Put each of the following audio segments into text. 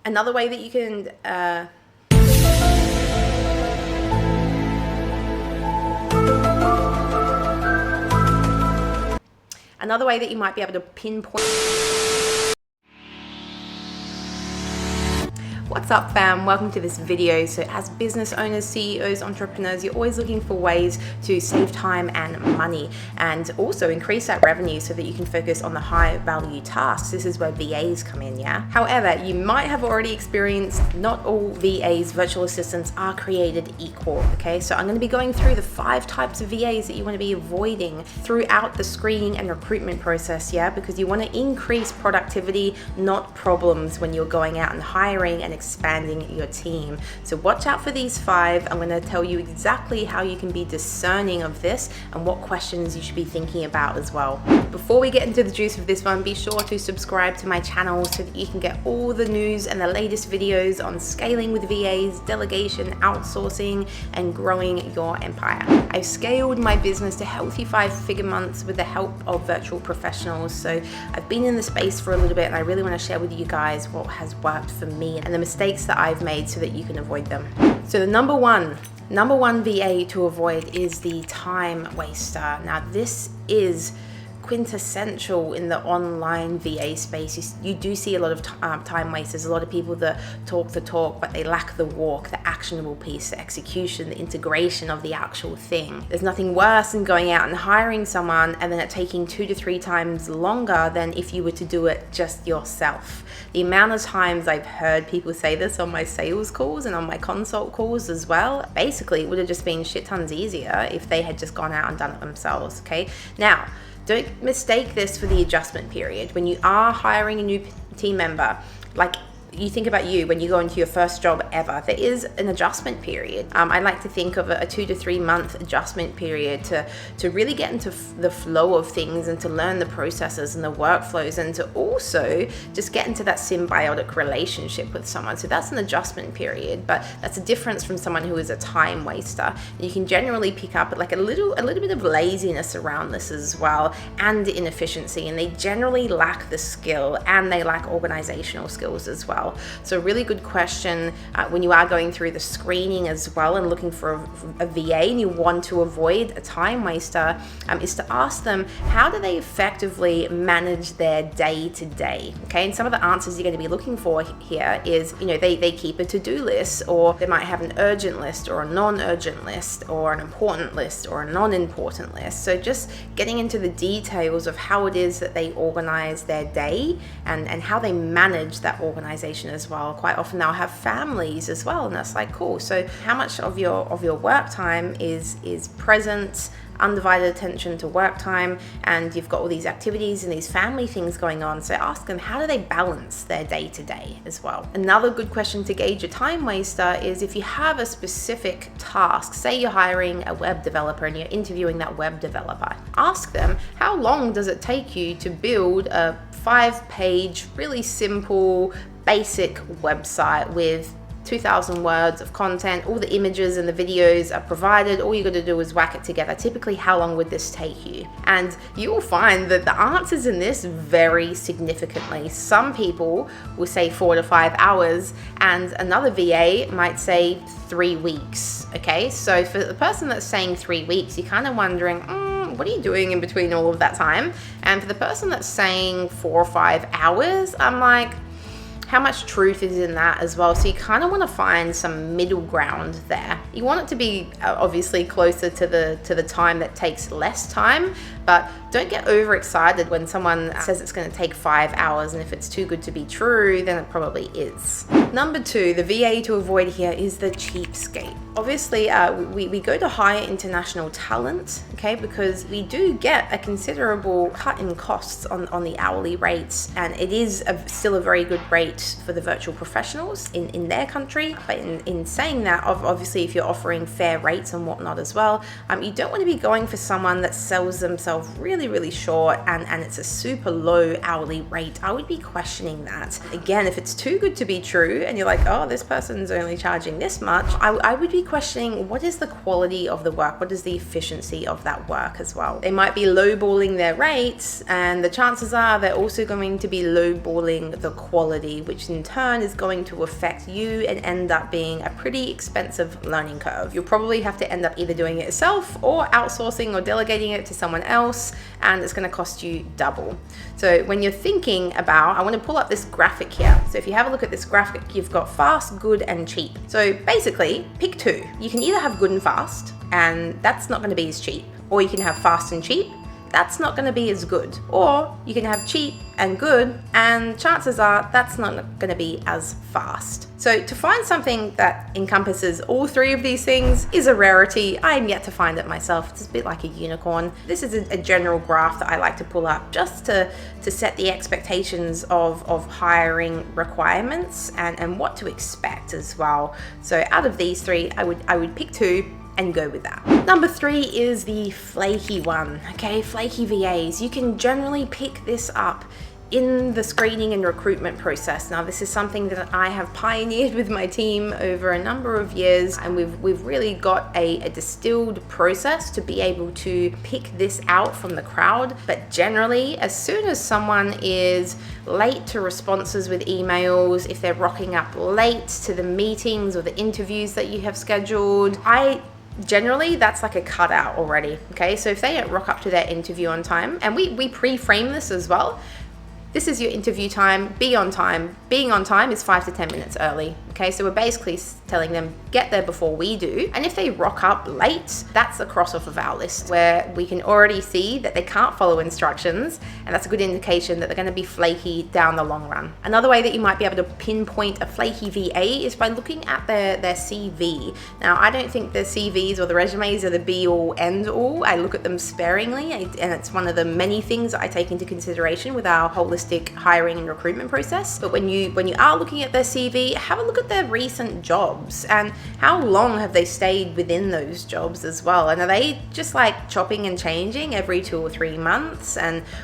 Another way that you can another way that you might be able to pinpoint. What's up, fam? Welcome to this video. So as business owners, CEOs, entrepreneurs, you're always looking for ways to save time and money and also increase that revenue so that you can focus on the high value tasks. This is where VAs come in, yeah? However, you might have already experienced not all VAs, virtual assistants, are created equal, okay? So I'm going to be going through the 5 types of VAs that you want to be avoiding throughout the screening and recruitment process, yeah? Because you want to increase productivity, not problems, when you're going out and hiring and expanding your team. So watch out for these 5. I'm going to tell you exactly how you can be discerning of this and what questions you should be thinking about as well. Before we get into the juice of this one, be sure to subscribe to my channel so that you can get all the news and the latest videos on scaling with VAs, delegation, outsourcing, and growing your empire. I've scaled my business to healthy 5-figure months with the help of virtual professionals. So I've been in the space for a little bit and I really want to share with you guys what has worked for me and the mistakes that I've made so that you can avoid them. So the number one VA to avoid is the time waster. Now this is quintessential in the online VA space. You do see a lot of time wasters, a lot of people that talk the talk, but they lack the walk, the actionable piece, the execution, the integration of the actual thing. There's nothing worse than going out and hiring someone and then it taking 2 to 3 times longer than if you were to do it just yourself. The amount of times I've heard people say this on my sales calls and on my consult calls as well, basically it would have just been shit tons easier if they had just gone out and done it themselves, okay? Now, don't mistake this for the adjustment period. When you are hiring a new team member, like you think about you when you go into your first job ever, there is an adjustment period. I like to think of a 2 to 3 month adjustment period to really get into the flow of things and to learn the processes and the workflows and to also just get into that symbiotic relationship with someone. So that's an adjustment period, but that's a difference from someone who is a time waster. You can generally pick up like a little bit of laziness around this as well, and inefficiency, and they generally lack the skill and they lack organizational skills as well. So a really good question when you are going through the screening as well and looking for a VA and you want to avoid a time waster is to ask them, how do they effectively manage their day to day? Okay, and some of the answers you're going to be looking for here is, they keep a to-do list, or they might have an urgent list or a non-urgent list or an important list or a non-important list. So just getting into the details of how it is that they organize their day and how they manage that organization as well. Quite often they'll have families as well, and that's like cool. So how much of your work time is present, undivided attention to work time, and you've got all these activities and these family things going on. So ask them, how do they balance their day to day as well? Another good question to gauge a time waster is if you have a specific task, say you're hiring a web developer and you're interviewing that web developer, ask them, how long does it take you to build a 5-page, really simple, basic website with 2,000 words of content? All the images and the videos are provided. All you got to do is whack it together. Typically, how long would this take you? And you will find that the answers in this vary significantly. Some people will say 4 to 5 hours, and another VA might say 3 weeks. Okay, so for the person that's saying 3 weeks, you're kind of wondering, what are you doing in between all of that time? And for the person that's saying 4 or 5 hours, I'm like, how much truth is in that as well? So you kind of want to find some middle ground there. You want it to be obviously closer to the time that takes less time, but don't get overexcited when someone says it's going to take 5 hours, and if it's too good to be true, then it probably is. Number 2, the VA to avoid here is the cheapskate. Obviously, we go to higher international talent, okay, because we do get a considerable cut in costs on the hourly rates, and it is still a very good rate for the virtual professionals in their country. But in saying that, obviously, if you're offering fair rates and whatnot as well, you don't want to be going for someone that sells themselves really short and it's a super low hourly rate. I would be questioning that. Again, if it's too good to be true, through and you're like, oh, this person's only charging this much, I would be questioning, what is the quality of the work? What is the efficiency of that work as well? They might be lowballing their rates, and the chances are they're also going to be lowballing the quality, which in turn is going to affect you and end up being a pretty expensive learning curve. You'll probably have to end up either doing it yourself or outsourcing or delegating it to someone else, and it's going to cost you double. So when you're thinking about, I want to pull up this graphic here. So if you have a look at this graphic, you've got fast, good, and cheap. So basically, pick two. You can either have good and fast, and that's not going to be as cheap, or you can have fast and cheap. That's not going to be as good. Or you can have cheap and good, and chances are that's not going to be as fast. So to find something that encompasses all three of these things is a rarity. I am yet to find it myself. It's a bit like a unicorn. This is a general graph that I like to pull up just to set the expectations of hiring requirements and what to expect as well. So out of these three, I would pick two and go with that. Number three is the flaky one, okay? Flaky VAs. You can generally pick this up in the screening and recruitment process. Now, this is something that I have pioneered with my team over a number of years, and we've really got a distilled process to be able to pick this out from the crowd. But generally, as soon as someone is late to responses with emails, if they're rocking up late to the meetings or the interviews that you have scheduled, generally that's like a cutout already, okay? So if they don't rock up to their interview on time, and we pre-frame this as well, this is your interview time, be on time. Being on time is 5 to 10 minutes early, okay? So we're basically telling them, get there before we do. And if they rock up late, that's a cross off of our list where we can already see that they can't follow instructions, and that's a good indication that they're gonna be flaky down the long run. Another way that you might be able to pinpoint a flaky VA is by looking at their CV. Now, I don't think the CVs or the resumes are the be all end all. I look at them sparingly, and it's one of the many things that I take into consideration with our holistic hiring and recruitment process. But when you are looking at their CV, have a look at their recent jobs and how long have they stayed within those jobs as well, and are they just like chopping and changing every 2 or 3 months,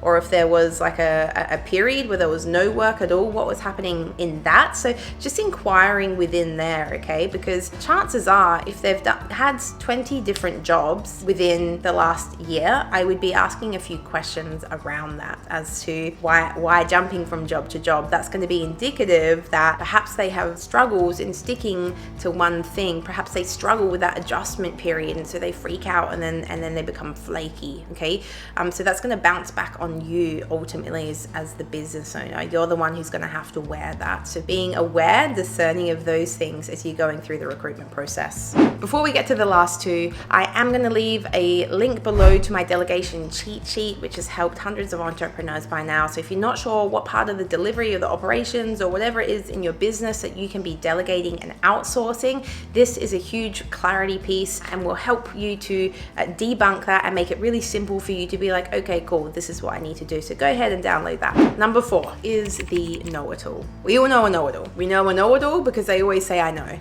or if there was like a period where there was no work at all, what was happening in that? So just inquiring within there, okay? Because chances are, if they've had 20 different jobs within the last year, I would be asking a few questions around that as to why jumping from job to job. That's going to be indicative that perhaps they have struggles in sticking to one thing. Perhaps they struggle with that adjustment period, and so they freak out and then they become flaky, okay? So that's going to bounce back on you ultimately as the business owner. You're the one who's going to have to wear that. So being aware, discerning of those things as you're going through the recruitment process. Before we get to the last two, I am going to leave a link below to my delegation cheat sheet, which has helped hundreds of entrepreneurs by now. So if you're not sure what part of the delivery or the operations or whatever it is in your business that you can be delegating and outsourcing, this is a huge clarity piece and will help you to debunk that and make it really simple for you to be like, okay, cool, this is what I need to do. So go ahead and download that. Number 4 is the know-it-all. We all know a know-it-all. We know a know-it-all because they always say, I know.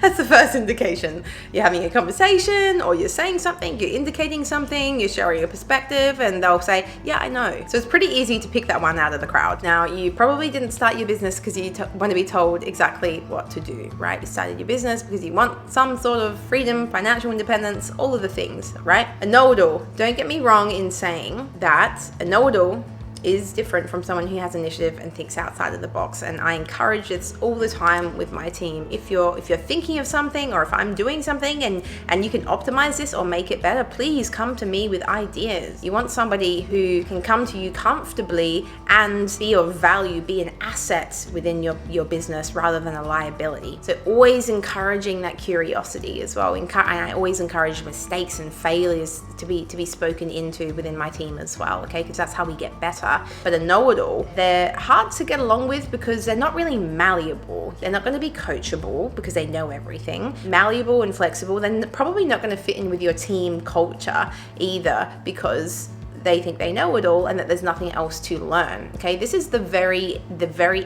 That's the first indication. You're having a conversation, or you're saying something, you're indicating something, you're sharing your perspective, and they'll say, yeah, I know. So it's pretty easy to pick that one out of the crowd. Now, you probably didn't start your business because you want to be told exactly what to do, right? You started your business because you want some sort of freedom, financial independence, all of the things, right? A know-it-all. Don't get me wrong in saying that a know-it-all is different from someone who has initiative and thinks outside of the box. And I encourage this all the time with my team. If you're thinking of something, or if I'm doing something and you can optimize this or make it better, please come to me with ideas. You want somebody who can come to you comfortably and be of value, be an asset within your business rather than a liability. So always encouraging that curiosity as well. And I always encourage mistakes and failures to be spoken into within my team as well, okay? Because that's how we get better. But a know-it-all, they're hard to get along with because they're not really malleable. They're not going to be coachable because they know everything. Malleable and flexible, they're probably not going to fit in with your team culture either because they think they know it all and that there's nothing else to learn. Okay, this is the very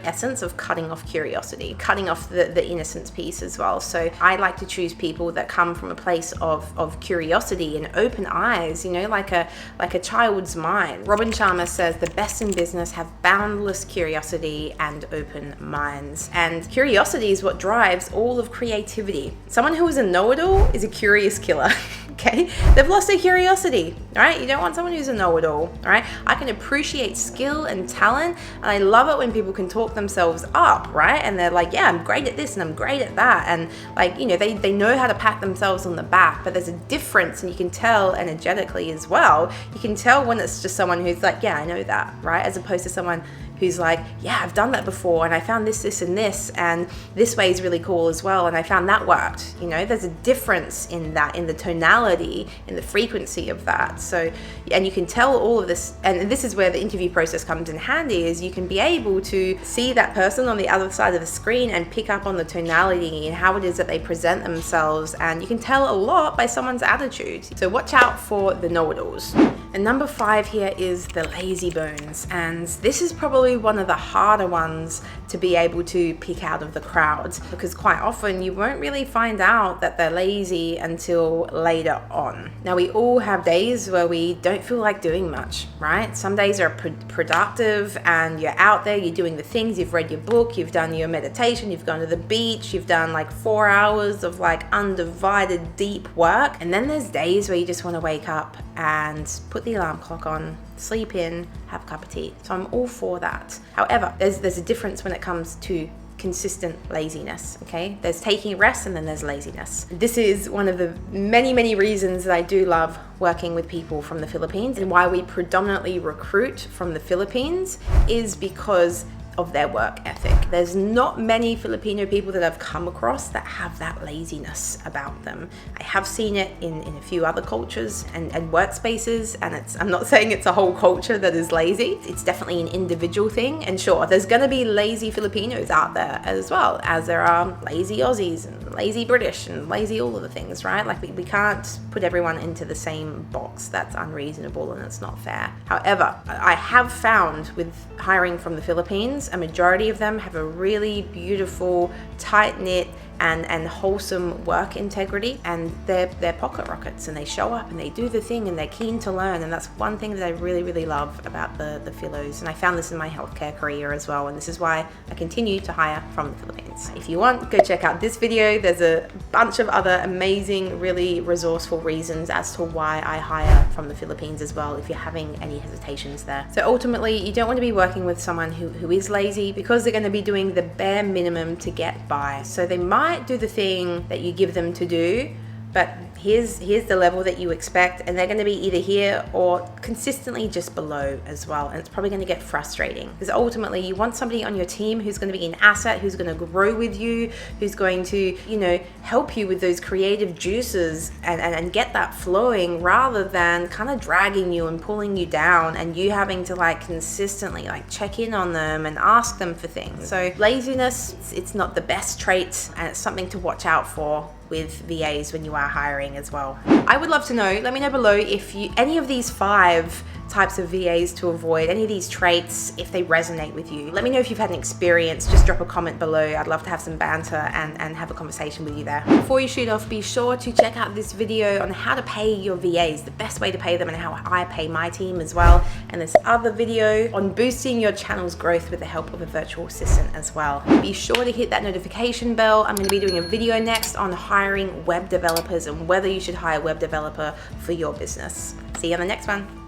essence of cutting off curiosity, cutting off the innocence piece as well. So I like to choose people that come from a place of curiosity and open eyes, you know, like a child's mind. Robin Sharma says the best in business have boundless curiosity and open minds. And curiosity is what drives all of creativity. Someone who is a know-it-all is a curious killer. Okay, they've lost their curiosity, right? You don't want someone who's a know-it-all, right? I can appreciate skill and talent, and I love it when people can talk themselves up, right? And they're like, yeah, I'm great at this and I'm great at that, and like, you know, they know how to pat themselves on the back. But there's a difference, and you can tell energetically as well. You can tell when it's just someone who's like, yeah, I know that, right? As opposed to someone who's like, yeah, I've done that before, and I found this, and this, and this way is really cool as well, and I found that worked. You know, there's a difference in that, in the tonality, in the frequency of that. So, and you can tell all of this, and this is where the interview process comes in handy, is you can be able to see that person on the other side of the screen and pick up on the tonality and how it is that they present themselves, and you can tell a lot by someone's attitude. So watch out for the know-it-alls. And number 5 here is the lazy bones, and this is probably one of the harder ones to be able to pick out of the crowd, because quite often you won't really find out that they're lazy until later on. Now, we all have days where we don't feel like doing much, right? Some days are productive and you're out there, you're doing the things, you've read your book, you've done your meditation, you've gone to the beach, you've done like 4 hours of like undivided deep work. And then there's days where you just want to wake up and put the alarm clock on, sleep in, have a cup of tea. So I'm all for that. However, there's a difference when it comes to consistent laziness, okay? There's taking rest and then there's laziness. This is one of the many reasons that I do love working with people from the Philippines, and why we predominantly recruit from the Philippines is because of their work ethic. There's not many Filipino people that I've come across that have that laziness about them. I have seen it in a few other cultures and workspaces, and I'm not saying it's a whole culture that is lazy. It's definitely an individual thing, and sure, there's gonna be lazy Filipinos out there as well as there are lazy Aussies and lazy British and lazy all of the things, right? Like we can't put everyone into the same box. That's unreasonable and it's not fair. However, I have found with hiring from the Philippines, a majority of them have a really beautiful, tight-knit and wholesome work integrity, and they're pocket rockets, and they show up and they do the thing and they're keen to learn. And that's one thing that I really love about the Philos. And I found this in my healthcare career as well, and this is why I continue to hire from the Philippines. If you want, go check out this video. There's a bunch of other amazing, really resourceful reasons as to why I hire from the Philippines as well, if you're having any hesitations there. So ultimately, you don't want to be working with someone who is lazy, because they're going to be doing the bare minimum to get by. So they might do the thing that you give them to do, but here's the level that you expect, and they're going to be either here or consistently just below as well, and it's probably going to get frustrating, because ultimately you want somebody on your team who's going to be an asset, who's going to grow with you, who's going to, you know, help you with those creative juices and get that flowing, rather than kind of dragging you and pulling you down, and you having to like consistently like check in on them and ask them for things. So laziness, it's not the best trait, and it's something to watch out for with VAs when you are hiring as well. I would love to know, let me know below if any of these 5 types of VAs to avoid, any of these traits, if they resonate with you. Let me know if you've had an experience. Just drop a comment below. I'd love to have some banter and have a conversation with you there. Before you shoot off, be sure to check out this video on how to pay your VAs, the best way to pay them, and how I pay my team as well. And this other video on boosting your channel's growth with the help of a virtual assistant as well. Be sure to hit that notification bell. I'm going to be doing a video next on hiring web developers and whether you should hire a web developer for your business. See you on the next one.